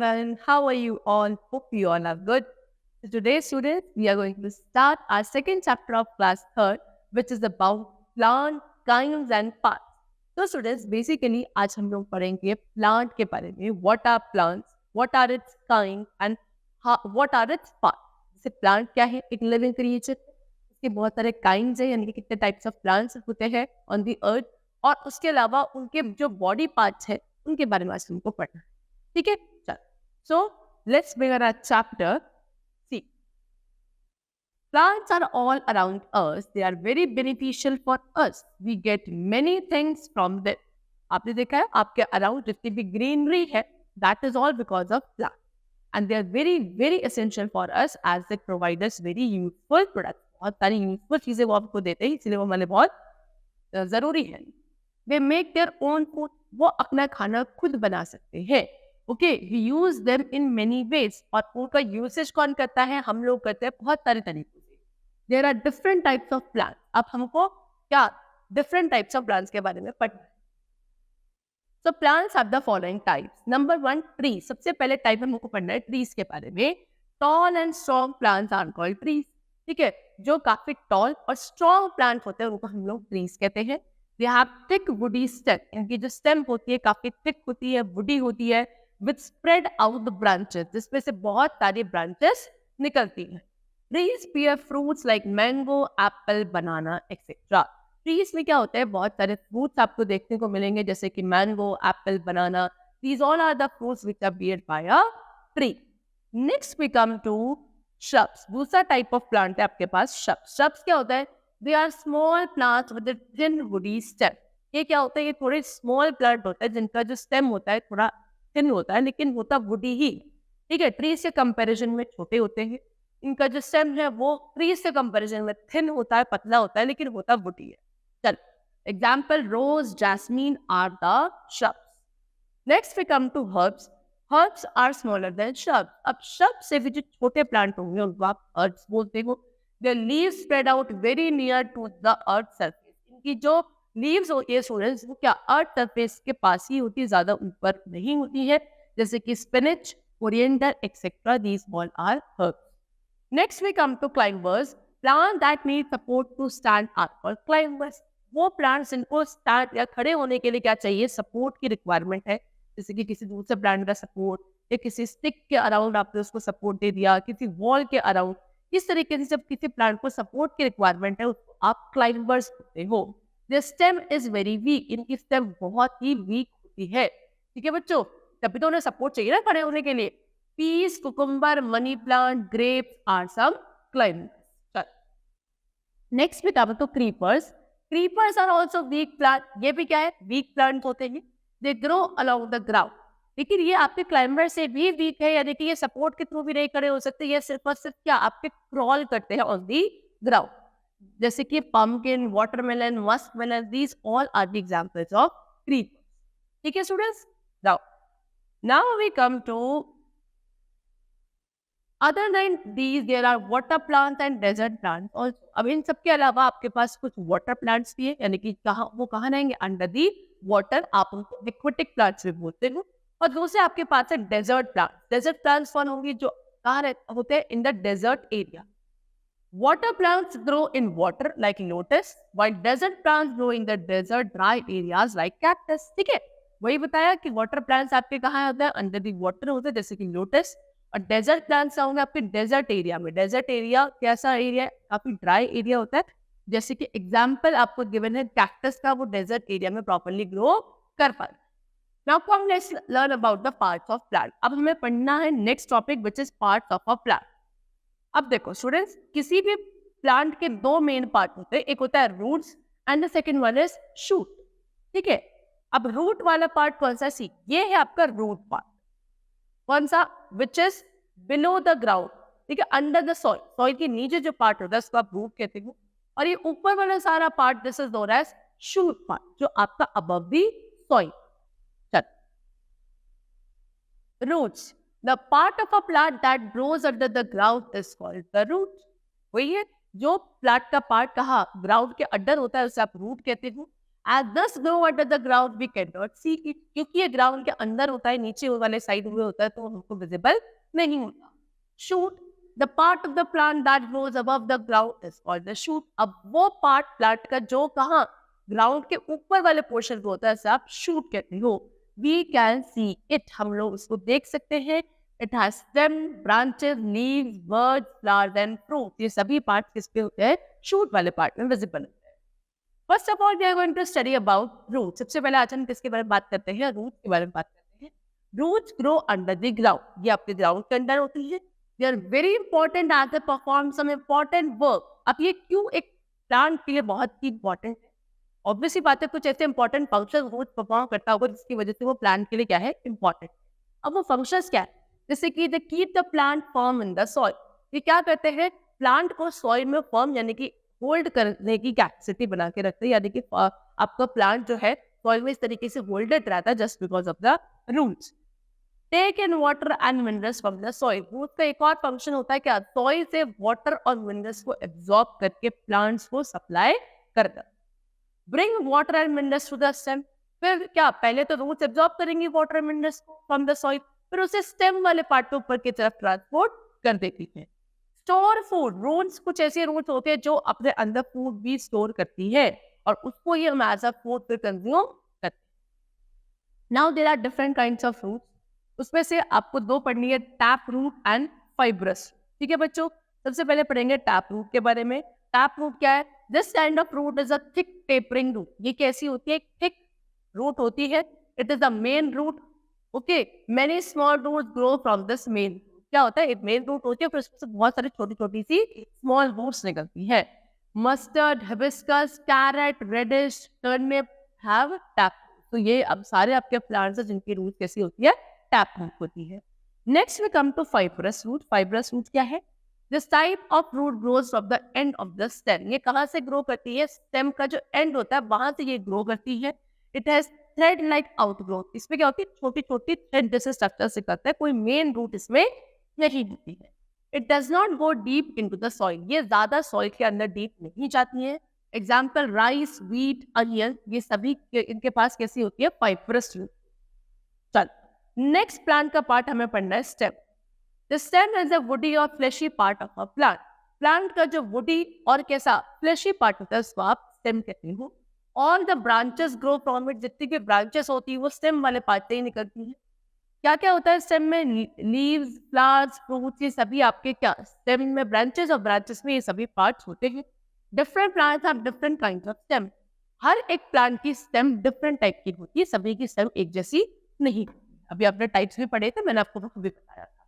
everyone. How are you all? Hope you all are good. So today, students, we are going to start our second chapter of class third, which is about plant kinds and parts. So, students, basically, आज हम लोग पढ़ेंगे plant के बारे में. What are plants? What are its kind? And what are its parts? जैसे plant क्या है? एक living creature. इसके बहुत सारे kinds है, यानी कि कितने types of plants होते हैं on the earth. और उसके अलावा उनके जो body parts है उनके बारे में आज तुमको पढ़ना है. ठीक है, चल. So let's begin our chapter. See, plants are all around us. They are very beneficial for us. We get many things from them. आपने देखा है आपके अराउंड जितनी भी ग्रीनरी है, that is all because of plants. And they are very, very essential for us as they provide us very useful products. बहुत सारी useful चीजें वो आपको देते हैं, इसलिए वो हमारे बहुत जरूरी है. They make their own food. वो अपना खाना खुद बना सकते हैं. Okay, we use them in many ways. और उनका यूसेज कौन करता है? हम लोग करते हैं बहुत सारे तरीकों से. There are different types of plants. अब हमको क्या different types of plants के बारे में पढ़ना है. So plants have the following types. Number 1, trees. सबसे पहले टाइप हमको पढ़ना है trees के बारे में. Tall and strong plants are called trees. ठीक है, जो काफी tall और strong plant होते हैं उनको हम लोग trees कहते हैं. They have thick woody stem. इनकी जो stem होती है काफी thick होती है, woody होती है, with spread out the branches, जिसमें से बहुत सारी branches निकलती हैं. Trees bear fruits like mango, apple, banana, etc. Trees में क्या होता है? बहुत सारे fruits आपको देखने को मिलेंगे, जैसे कि mango, apple, banana. These all are the fruits which are beared by a tree. Next we come to shrubs. दूसरा type of plant है आपके पास shrubs. Shrubs क्या होता है? They are small plants with a thin woody stem. ये क्या होता है? ये थोड़े small plant होता है जिनका जो stem होता है थोड़ा thin होता है, लेकिन होता woody ही. ठीक है, trees के comparison में छोटे होते हैं. इनका जो stem है वो trees के comparison में thin होता है, पतला होता है, लेकिन होता woody है. चल, example rose, jasmine are the shrubs. Next we come to herbs. Herbs are smaller than shrubs. अब shrubs से भी जो छोटे plant होंगे उनको आप herbs बोलते हो. Their leaves spread out very near to the earth surface. इनकी जो leaves होती है students वो क्या earth surface के पास ही होती है, ज्यादा ऊपर नहीं होती है, जैसे कि spinach, coriander, etc. These all are herbs. Next we come to climbers. Plants that need support to stand are called climbers. वो plants जिनको stand या खड़े होने के लिए क्या चाहिए? Support की requirement है, जैसे कि किसी दूसरे plant का support या किसी stick के around आपने उसको support दे दिया, किसी wall के around. इस तरीके से जब किसी प्लांट को सपोर्ट की रिक्वायरमेंट है उसको आप क्लाइंबर्स कहते हो. The stem is very weak. इनकी स्टेम बहुत ही वीक होती है. ठीक है बच्चों, तभी तो उन्हें सपोर्ट चाहिए ना खड़े होने के लिए. Peas, cucumber, money plant, grapes are some climbers. Next भी तो creepers. Creepers are also weak plant. ये भी क्या है? वीक प्लांट होते हैं. They grow along the ground. लेकिन ये आपके क्लाइंबर से भी वीक है, यानी कि ये सपोर्ट के थ्रू भी नहीं खड़े हो सकते. ये सिर्फ और सिर्फ क्या आपके क्रॉल करते हैं ऑन दी ग्राउंड, जैसे कि pumpkin, watermelon, muskmelon. These all are the examples of creepers. ठीक है students. Now we come to other than these there are water plants and desert plants also. अब इन सब के अलावा आपके पास कुछ वाटर प्लांट्स भी है, यानी कि कहाँ रहेंगे? Under the water. आप उनको एक्वेटिक प्लांट्स भी बोलते हो. और दूसरे आपके पास है डेजर्ट प्लांट. डेजर्ट प्लांट्स कौन होंगे? जो कहाँ होते हैं? In the desert area. Water plants grow in water like lotus, while desert plants grow in the desert dry areas like cactus. ठीक है, वही बताया कि वाटर प्लांट्स आपके कहाँ होते हैं? अंडर द वाटर होते हैं, जैसे कि लोटस. और डेजर्ट प्लांट्स होंगे आपके डेजर्ट एरिया में. डेजर्ट एरिया कैसा एरिया है? काफी ड्राई एरिया होता है, जैसे कि एग्जाम्पल आपको गिवन है कैक्टस का, वो डेजर्ट एरिया में प्रॉपरली ग्रो कर पाए. Now come let's learn about the parts of plant. अब हमें पढ़ना है next topic which is parts of a plant. अब देखो students, किसी भी plant के दो main part होते हैं. एक होता है roots and the second one is shoot. ठीक है, अब root वाला part कौन सा? सी, ये है आपका root part. कौन सा? which is below the ground. ठीक है, under the soil. soil के नीचे जो part होता है उसको आप root कहते हो. और ये ऊपर वाला सारा part this is known as shoot part, जो आपका above the soil. Roots. The part of a plant that grows under the ground is called the root. वही है, जो प्लांट का पार्ट कहा ग्राउंड के अंडर होता है उसे आप रूट कहते हो. As this grow under the ground, we cannot see it. क्योंकि ये ग्राउंड के अंदर होता है, नीचे वाले साइड में होता है, तो हमको विजिबल नहीं होता. Shoot, the part of the plant that grows above the ground is called the shoot. अब वो पार्ट प्लांट का जो कहाँ ग्राउंड के ऊपर वाले पोर्शन को होता है, आप शूट कहते हो. We can see it, हम लोग उसको देख सकते हैं. It has stem, branches, leaves, buds, flowers and fruit. ये सभी पार्ट किसके होते हैं? शूट वाले पार्ट में विजिबल होते हैं. First of all we are going to study about root. सबसे पहले आज हम किसके बारे में बात करते हैं? रूट के बारे में बात करते हैं. Roots grow under the ground. ये आपके ग्राउंड के अंदर होती है. They are very important as they perform some important work. अब ये क्यों एक प्लांट के लिए बहुत ही इंपॉर्टेंट है? ऑब्वियसली बात है, कुछ ऐसे इंपॉर्टेंट फंक्शन रूट परफॉर्म करता होगा जिसकी वजह से वो प्लांट के लिए क्या है? इंपॉर्टेंट. अब वो फंक्शंस क्या है? जैसे कि they keep the plant firm in the soil. ये क्या करते हैं? प्लांट को सॉइल में फर्म यानी कि होल्ड करने की कैपेसिटी बना के रखते हैं. यानी कि आपका प्लांट जो है सॉइल में इस तरीके से होल्डेड रहता है just because of the roots. Take in water and minerals from the soil. Root का एक और फंक्शन होता है क्या? सॉइल से वाटर और मिनरल्स को एब्जॉर्ब करके प्लांट्स को सप्लाई करता. Bring water and minerals to the stem. फिर क्या? पहले तो रूट्स एब्जॉर्ब करेंगे वाटर एंड मिनरल्स को फ्रॉम द सॉइल, फिर उसे स्टेम वाले पार्ट पे ऊपर की तरफ ट्रांसपोर्ट कर देती है. Store food. रूट्स कुछ ऐसे रूट्स होते हैं जो अपने अंदर फूड भी स्टोर करती है और उसको ये हम एज अ फूड फिर कंज्यूम करते हैं. Now there are different kinds of roots. उसमें से आपको दो पढ़नी है, टैप रूट एंड फाइब्रस. ठीक है बच्चों, सबसे पहले पढ़ेंगे टैप रूट के बारे में. टैप रूट क्या है? This kind of root is a thick tapering root. ये कैसी होती है? एक थिक रूट होती है. It is the main root. Okay, many small roots grow from this main. क्या होता है? एक मेन रूट होती है, फिर उसमें से बहुत सारी छोटी छोटी सी स्मॉल रूट्स निकलती है. Mustard, hibiscus, carrot, radish, turnip have tap. तो ये अब सारे आपके प्लांट्स हैं जिनकी रूट कैसी होती है? टैप रूट होती है. Next we come to fibrous root. Fibrous root क्या है? This type of root grows from the end of the stem. ये कहाँ से ग्रो करती है? स्टेम का जो एंड होता है वहां से ये ग्रो करती है. It has thread like outgrowth. इसमें क्या होती है? छोटी छोटी थ्रेड जैसे स्ट्रक्चर से करता है. कोई मेन रूट इसमें नहीं होती है. It does not go deep into the soil. ये ज्यादा सॉइल के अंदर डीप नहीं जाती है. एग्जाम्पल राइस, व्हीट, अनियन, ये सभी इनके पास कैसी होती है? Fibrous root. चल, नेक्स्ट प्लांट का पार्ट हमें पढ़ना है stem. The stem is a woody और fleshy part of a plant. Plant का जो वुडी और कैसा फ्लेशी पार्ट होता है उसको आप स्टेम कहते हो. All the branches grow from it. जितनी भी ब्रांचेस होती है वो स्टेम वाले पार्ट से ही निकलती है. क्या क्या होता है स्टेम में? लीव्स, फ्लावर्स, फ्रूट्स, ये सभी आपके क्या स्टेम में ब्रांचेस और ब्रांचेस में ये सभी पार्ट्स होते हैं. Different plants have different kinds of stem. हर एक प्लांट की स्टेम डिफरेंट टाइप की होती है. सभी की स्टेम एक जैसी नहीं. अभी आपने टाइप्स भी पढ़े थे, मैंने आपको भी बताया था.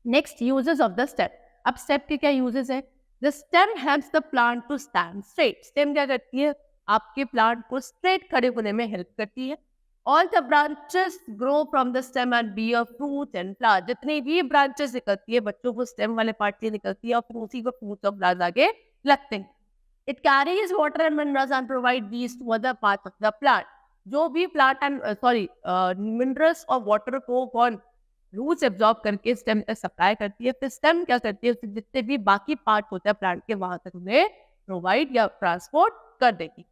Next, uses of the stem. अब स्टेम के क्या यूजेस है? The stem helps the plant to stand straight. Stem क्या करती है? आपके प्लांट को स्ट्रेट खड़े होने में हेल्प करती है. All the branches grow from the stem and bear fruits and flowers. जितनी भी ब्रांचेस निकलती है बच्चों को स्टेम वाले पार्ट से निकलती है और फिर उसी को फ्रूट्स और फ्लावर्स आगे लगते हैं. It carries water and minerals and provide these to other parts of the plant. जो भी प्लांट एंड मिनरल्स और वाटर को कौन रूट्स एब्जॉर्ब करके स्टेम तक सप्लाई करती है. फिर स्टेम क्या करती है? जितने भी बाकी पार्ट होते हैं प्लांट के वहां तक उन्हें प्रोवाइड या ट्रांसपोर्ट कर देगी.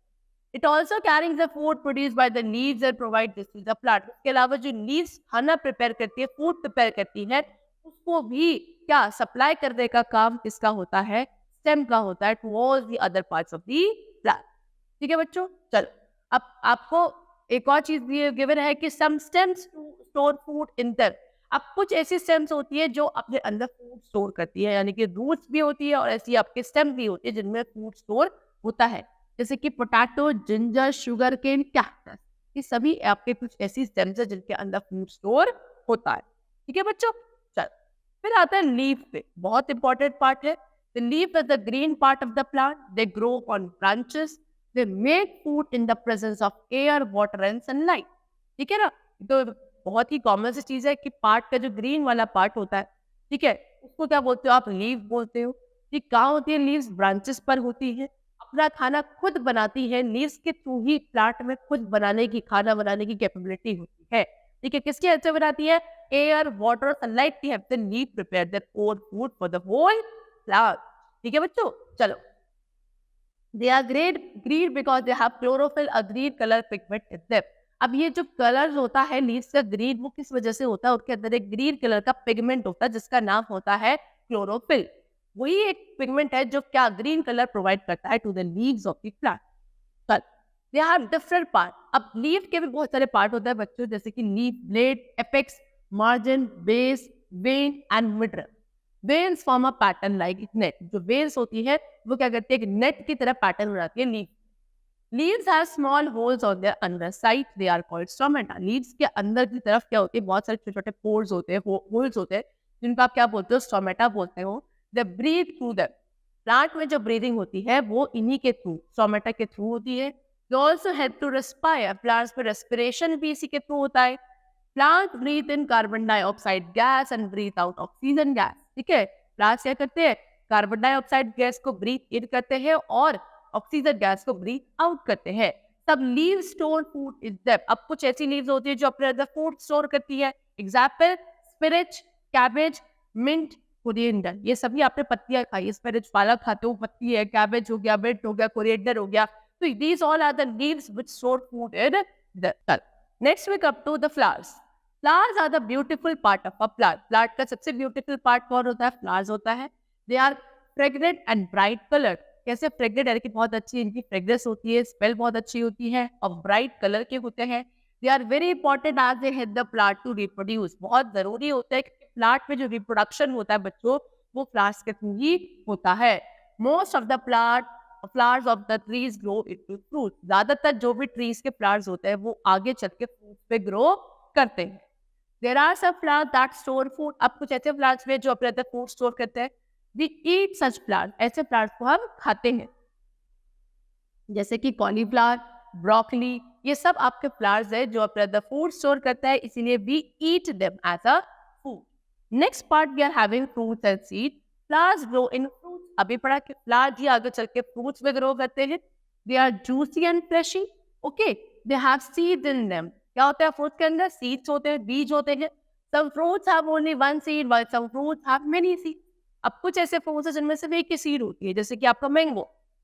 It also carries the food produced by the leaves and provide this to the plant. इसके अलावा जो leaves खाना प्रिपेयर करती है, फूड प्रिपेयर करती है, उसको भी क्या सप्लाई करने का काम किसका होता है? स्टेम का होता है to all the other parts of the plant. ठीक है बच्चों, चलो अब आपको एक और चीज गिवन है कि some stems to store food in them. अब कुछ ऐसी स्टेम्स होती है जो अपने अंदर फूड स्टोर करती है, यानी कि रूट्स भी होती है और ऐसी आपके स्टेम भी होती है जिनमें फूड स्टोर होता है. जैसे कि potato, ginger, sugar cane, cactus, ये सभी आपके कुछ ऐसी स्टेम्स है जिनके अंदर फूड स्टोर होता है. ठीक है बच्चों, चल फिर आता है लीफ पे. बहुत इंपॉर्टेंट पार्ट है. The leaf is the green part of the plant. They grow on branches. They make food in the presence of air, water and sunlight. ठीक है ना? तो बहुत ही कॉमन सी चीज है कि पार्ट का जो ग्रीन वाला पार्ट होता है, ठीक है, उसको क्या बोलते हो आप? लीफ बोलते हो. ठीक, कहाँ होती है लीव्स? ब्रांचेस पर होती है. अपना खाना खुद बनाती है. लीव्स के थ्रू ही प्लांट में खुद बनाने की, खाना बनाने की कैपेबिलिटी होती है. ठीक है, किसकी हेल्प से बनाती है? एयर, वाटर, सनलाइट की हेल्प से leaf prepare their own food for the whole plant. ठीक है बच्चों, चलो they are green because they have chlorophyll, a green colour pigment in them. अब ये जो कलर होता है लीव्स का ग्रीन, वो किस वजह से होता है? उसके अंदर एक ग्रीन कलर का पिगमेंट होता है जिसका नाम होता है क्लोरोफिल। वही एक पिगमेंट है जो क्या ग्रीन कलर प्रोवाइड करता है to the leaves of the plant. They have different part. अब लीफ के भी बहुत सारे पार्ट होते हैं बच्चों, जैसे कि leaf, blade, apex, margin, base, when and middle. Veins form a pattern like net. जो वेन्स होती है वो क्या करती है? एक नेट की तरह पैटर्न हो जाती है leaf. Leaves have small holes on their under side, they are called stomata. Leaves के अंदर की तरफ क्या होती है? बहुत सारे छोटे छोटे पोर्स होते हैं, होल्स होते हैं, जिनको आप क्या बोलते हो? स्टोमेटा बोलते हो। They breathe through them. Plant में जो ब्रीदिंग होती है वो इन्हीं के थ्रू, स्टोमेटा के थ्रू होती है। They also help to respire. Plants में रेस्पिरेशन भी इसी के थ्रू होता है। Plant breathe in carbon dioxide gas and breathe out oxygen gas. ठीक है, प्लांट्स क्या करते हैं? कार्बन डाइऑक्साइड गैस को ब्रीथ इन करते हैं और ऑक्सीजन गैस को ब्रीथ आउट करते हैं। सब leave store food in them. अब कुछ ऐसी लीव्स होती है जो अपने अंदर फूड स्टोर करती है। Example, spinach, cabbage, mint, coriander. ये सभी आपने पत्तियां खाई। स्पिनच पालक खाते हो, पत्ती है। कैबेज हो गया, मिंट हो गया, कोरिएंडर हो गया। तो these all are the leaves which store food in the earth. Next we come to the flowers. Flowers are the beautiful part of a plant. Plant का सबसे beautiful part कौन होता है? Flowers होता है। They are fragrant and bright colored. कैसे fragrant? यानी कि बहुत अच्छी इनकी fragrance होती है, smell बहुत अच्छी होती है और bright color के होते हैं। They are very important as they help the plant to reproduce. बहुत जरूरी होता है कि plant में जो reproduction होता है बच्चों, वो flowers के थ्रू ही होता है। Most of the flowers of the trees grow into fruit. ज्यादातर जो भी trees के flowers होते हैं वो आगे चल के fruit पे grow करते हैं। There are some flowers that store food. अब कुछ ऐसे flowers में जो अपने अंदर food store करते हैं। We eat such flowers. ऐसे flowers को हम खाते हैं, जैसे कि कॉलीफ्लावर, ब्रोकली, ये सब आपके फ्लावर्स है जो अपने अंदर फूड स्टोर करता है, इसीलिए we eat them as a food. Next part we are having fruits and seed. Flowers grow in fruits. अभी पढ़ा कि फ्लावर्स ही आगे चल के फ्रूट्स में ग्रो करते हैं। They are juicy and fleshy. Okay, they have seeds in them. क्या होता है फ्रूट्स के अंदर? सीड्स होते हैं, बीज होते हैं। Some fruits have only one seed while some fruits have many seed. अब कुछ ऐसे फ्रूट्स हैं जिनमें सिर्फ एक ही सीड होती है, जैसे कि आपका मैंगो।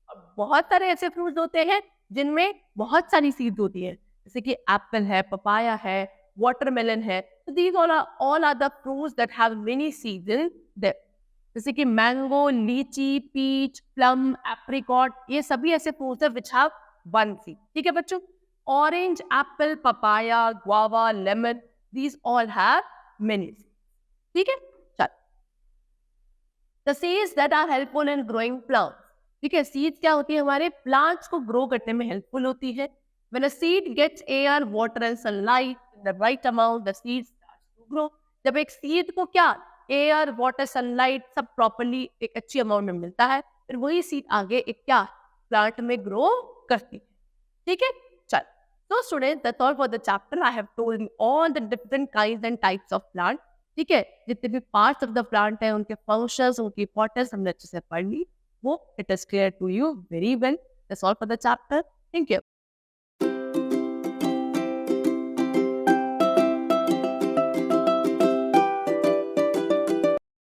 और बहुत सारे ऐसे फ्रूट्स होते हैं जिनमें बहुत सारी सीड्स होती है, जैसे कि एप्पल है, पपाया है, वाटरमेलन है। तो these all are the fruits that have many seeds in them. जैसे कि मैंगो, लीची, पीच, प्लम, एप्रिकॉट, ये सभी ऐसे फ्रूट्स हैं विच हैव वन सीड। ठीक है बच्चों? Orange, apple, papaya, guava, lemon, these all have many seeds. ठीक है, चल। The seeds that are helpful in growing plants. ठीक है, सीड्स क्या होती है? हमारे प्लांट्स को ग्रो करने में हेल्पफुल होती है। When a seed gets air, water and sunlight in the right amount, the seed starts to grow. जब एक सीड को क्या एयर, वाटर, सनलाइट सब प्रॉपरली एक अच्छी अमाउंट में मिलता है, फिर वही सीड आगे एक क्या प्लांट में ग्रो करती है। ठीक है, चल। So students, that's all for the chapter. I have told you all the different kinds and types of plant. ठीक है, जितने भी पार्ट्स ऑफ द प्लांट है, उनके फंक्शंस, उनकी इंपॉर्टेंस हमने अच्छे से पढ़ ली। Hope it is clear to you very well. That's all for the chapter. Thank you.